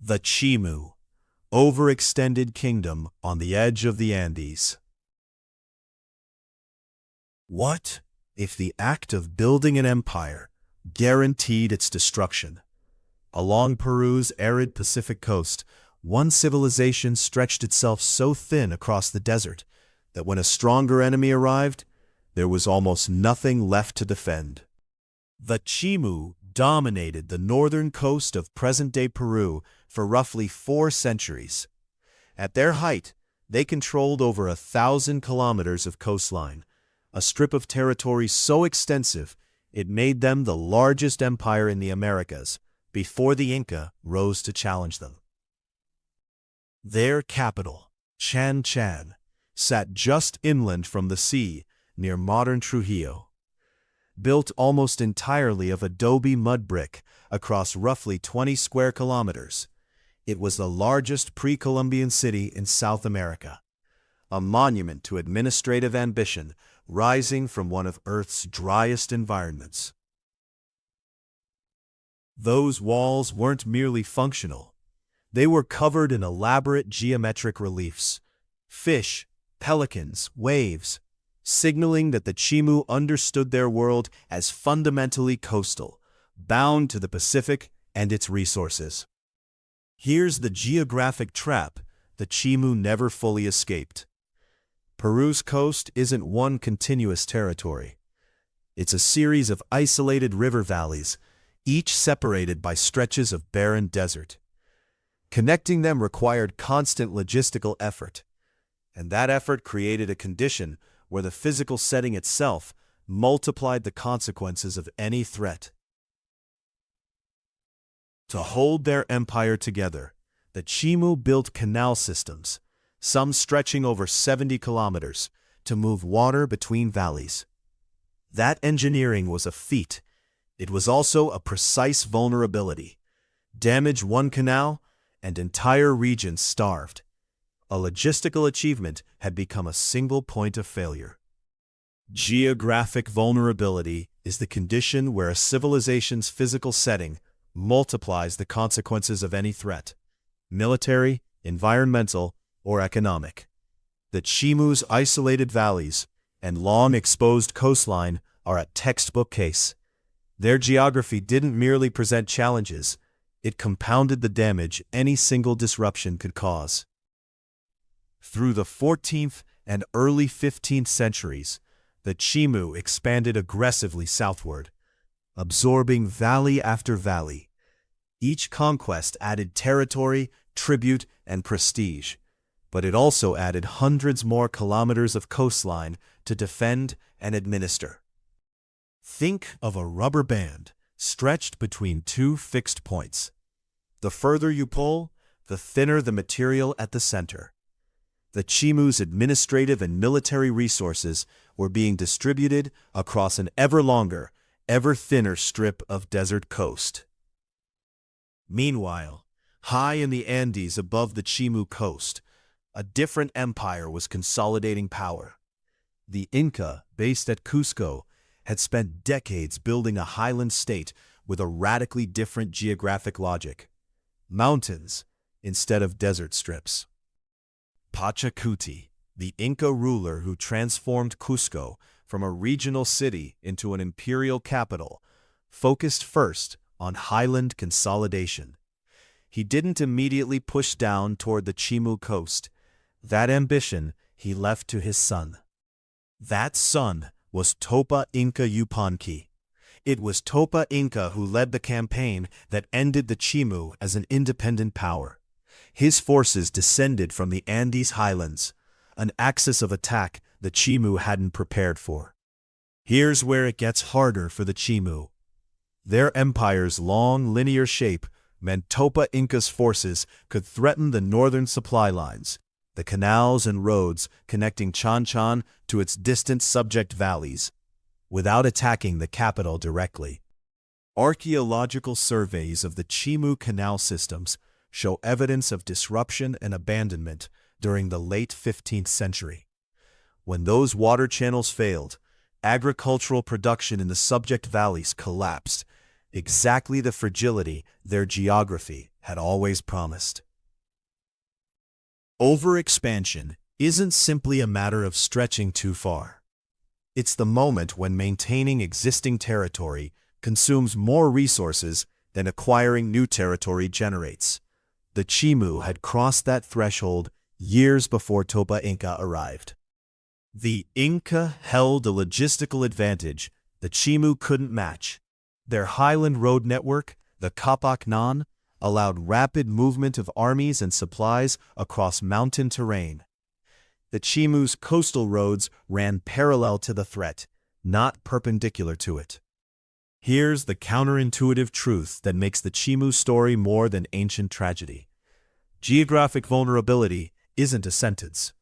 The Chimu, overextended kingdom on the edge of the Andes. What if the act of building an empire guaranteed its destruction? Along Peru's arid Pacific coast, one civilization stretched itself so thin across the desert that when a stronger enemy arrived, there was almost nothing left to defend. The Chimu dominated the northern coast of present-day Peru for roughly 4 centuries. At their height, they controlled over 1,000 kilometers of coastline, a strip of territory so extensive it made them the largest empire in the Americas before the Inca rose to challenge them. Their capital, Chan, sat just inland from the sea near modern Trujillo. Built almost entirely of adobe mud brick across roughly 20 square kilometers, it was the largest pre-Columbian city in South America, a monument to administrative ambition rising from one of Earth's driest environments. Those walls weren't merely functional. They were covered in elaborate geometric reliefs, fish, pelicans, waves, signaling that the Chimu understood their world as fundamentally coastal, bound to the Pacific and its resources. Here's the geographic trap the Chimu never fully escaped. Peru's coast isn't one continuous territory. It's a series of isolated river valleys, each separated by stretches of barren desert. Connecting them required constant logistical effort, and that effort created a condition where the physical setting itself multiplied the consequences of any threat. To hold their empire together, the Chimu built canal systems, some stretching over 70 kilometers, to move water between valleys. That engineering was a feat. It was also a precise vulnerability. Damage one canal, and entire regions starved. A logistical achievement had become a single point of failure. Geographic vulnerability is the condition where a civilization's physical setting multiplies the consequences of any threat, military, environmental, or economic. The Chimu's isolated valleys and long exposed coastline are a textbook case. Their geography didn't merely present challenges, it compounded the damage any single disruption could cause. Through the 14th and early 15th centuries, the Chimu expanded aggressively southward, absorbing valley after valley. Each conquest added territory, tribute, and prestige, but it also added hundreds more kilometers of coastline to defend and administer. Think of a rubber band stretched between 2 fixed points. The further you pull, the thinner the material at the center. The Chimu's administrative and military resources were being distributed across an ever longer, ever thinner strip of desert coast. Meanwhile, high in the Andes above the Chimu coast, a different empire was consolidating power. The Inca, based at Cusco, had spent decades building a highland state with a radically different geographic logic: mountains instead of desert strips. Pachacuti, the Inca ruler who transformed Cusco from a regional city into an imperial capital, focused first on highland consolidation. He didn't immediately push down toward the Chimu coast. That ambition he left to his son. That son was Topa Inca Yupanqui. It was Topa Inca who led the campaign that ended the Chimu as an independent power. His forces descended from the Andes highlands, an axis of attack the Chimu hadn't prepared for. Here's where it gets harder for the Chimu. Their empire's long, linear shape meant Topa Inca's forces could threaten the northern supply lines, the canals and roads connecting Chan to its distant subject valleys, without attacking the capital directly. Archaeological surveys of the Chimu canal systems show evidence of disruption and abandonment during the late 15th century. When those water channels failed, agricultural production in the subject valleys collapsed, exactly the fragility their geography had always promised. Overexpansion isn't simply a matter of stretching too far. It's the moment when maintaining existing territory consumes more resources than acquiring new territory generates. The Chimu had crossed that threshold years before Topa Inca arrived. The Inca held a logistical advantage the Chimu couldn't match. Their highland road network, the Kapak Nan, allowed rapid movement of armies and supplies across mountain terrain. The Chimu's coastal roads ran parallel to the threat, not perpendicular to it. Here's the counterintuitive truth that makes the Chimu story more than ancient tragedy. Geographic vulnerability isn't a sentence.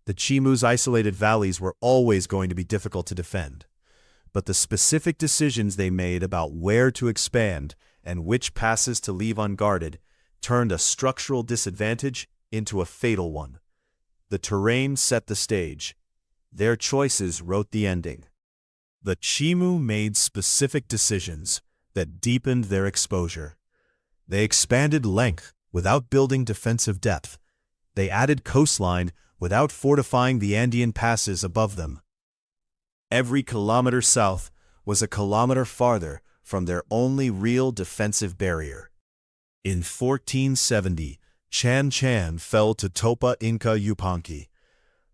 The Chimu's isolated valleys were always going to be difficult to defend. But the specific decisions they made about where to expand and which passes to leave unguarded turned a structural disadvantage into a fatal one. The terrain set the stage. Their choices wrote the ending. The Chimu made specific decisions that deepened their exposure. They expanded length without building defensive depth. They added coastline without fortifying the Andean passes above them. Every kilometer south was a kilometer farther from their only real defensive barrier. In 1470, Chan Chan fell to Topa Inca Yupanqui.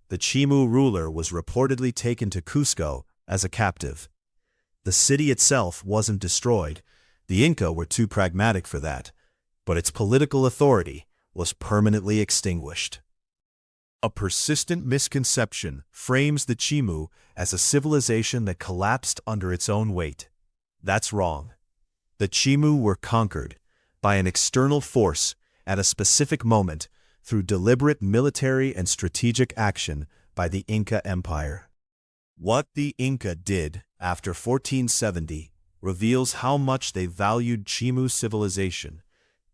The Chimu ruler was reportedly taken to Cusco as a captive. The city itself wasn't destroyed. The Inca were too pragmatic for that, but its political authority was permanently extinguished. A persistent misconception frames the Chimu as a civilization that collapsed under its own weight. That's wrong. The Chimu were conquered by an external force at a specific moment through deliberate military and strategic action by the Inca Empire. What the Inca did after 1470 reveals how much they valued Chimu civilization,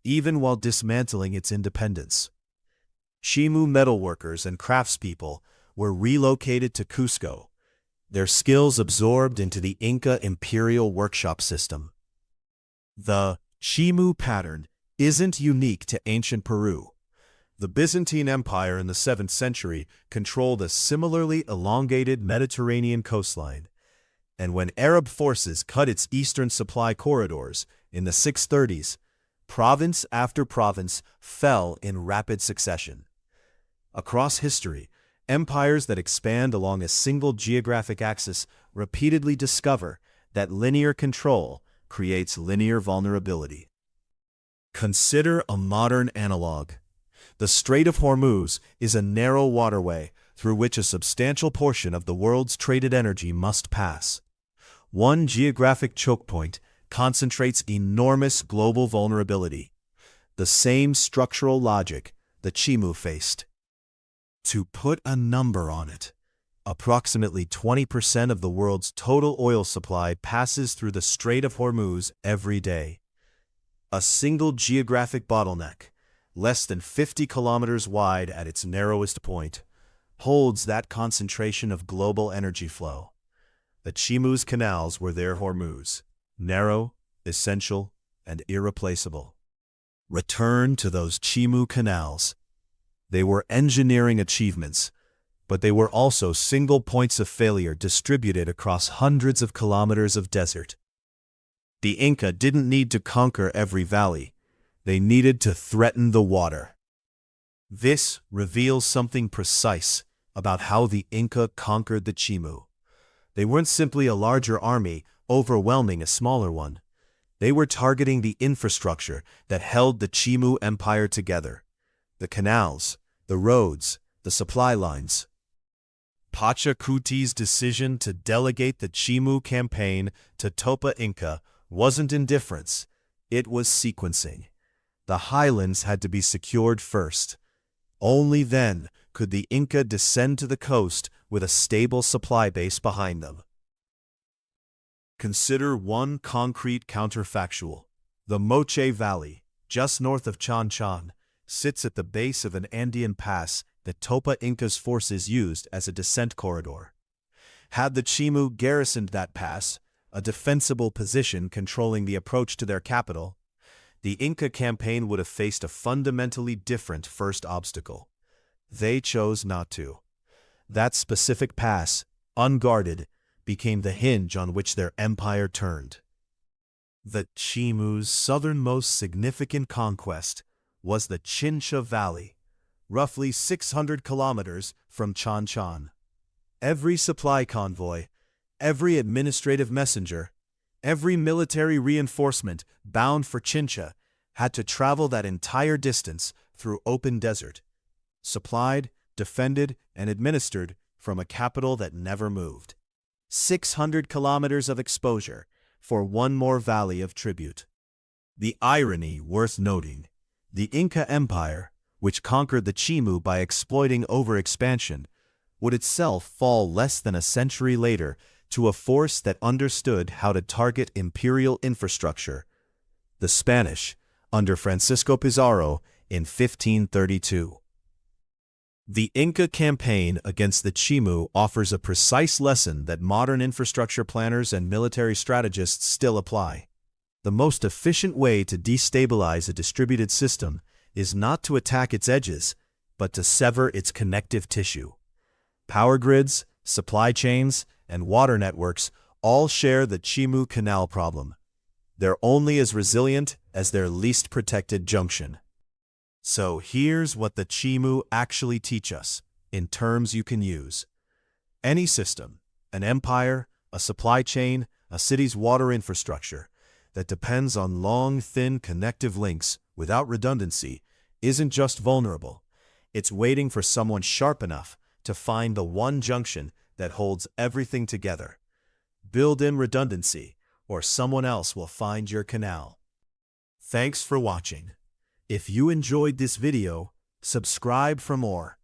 even while dismantling its independence. Chimu metalworkers and craftspeople were relocated to Cusco, their skills absorbed into the Inca imperial workshop system. The Chimu pattern isn't unique to ancient Peru. The Byzantine Empire in the 7th century controlled a similarly elongated Mediterranean coastline, and when Arab forces cut its eastern supply corridors in the 630s, province after province fell in rapid succession. Across history, empires that expand along a single geographic axis repeatedly discover that linear control creates linear vulnerability. Consider a modern analog. The Strait of Hormuz is a narrow waterway through which a substantial portion of the world's traded energy must pass. One geographic choke point concentrates enormous global vulnerability, the same structural logic the Chimu faced. To put a number on it, approximately 20% of the world's total oil supply passes through the Strait of Hormuz every day. A single geographic bottleneck, less than 50 kilometers wide at its narrowest point, holds that concentration of global energy flow. The Chimu's canals were their Hormuz, narrow, essential, and irreplaceable. Return to those Chimu canals. They were engineering achievements, but they were also single points of failure distributed across hundreds of kilometers of desert. The Inca didn't need to conquer every valley. They needed to threaten the water. This reveals something precise about how the Inca conquered the Chimu. They weren't simply a larger army overwhelming a smaller one. They were targeting the infrastructure that held the Chimu Empire together. The canals, the roads, the supply lines. Pachacuti's decision to delegate the Chimu campaign to Topa Inca wasn't indifference, it was sequencing. The highlands had to be secured first. Only then could the Inca descend to the coast with a stable supply base behind them. Consider one concrete counterfactual. The Moche Valley, just north of Chan Chan, sits at the base of an Andean pass that Topa Inca's forces used as a descent corridor. Had the Chimu garrisoned that pass, a defensible position controlling the approach to their capital, the Inca campaign would have faced a fundamentally different first obstacle. They chose not to. That specific pass, unguarded, became the hinge on which their empire turned. The Chimu's southernmost significant conquest was the Chincha Valley, roughly 600 kilometers from Chanchan. Every supply convoy, every administrative messenger, every military reinforcement bound for Chincha had to travel that entire distance through open desert, supplied, defended, and administered from a capital that never moved. 600 kilometers of exposure for one more valley of tribute. The irony worth noting, the Inca Empire, which conquered the Chimu by exploiting overexpansion, would itself fall less than a century later to a force that understood how to target imperial infrastructure, the Spanish, under Francisco Pizarro in 1532. The Inca campaign against the Chimu offers a precise lesson that modern infrastructure planners and military strategists still apply. The most efficient way to destabilize a distributed system is not to attack its edges, but to sever its connective tissue. Power grids, supply chains, and water networks all share the Chimu Canal problem. They're only as resilient as their least protected junction. So here's what the Chimu actually teach us, in terms you can use. Any system, an empire, a supply chain, a city's water infrastructure, that depends on long, thin connective links without redundancy isn't just vulnerable. It's waiting for someone sharp enough to find the one junction that holds everything together. Build in redundancy, or someone else will find your canal. Thanks for watching. If you enjoyed this video, subscribe for more.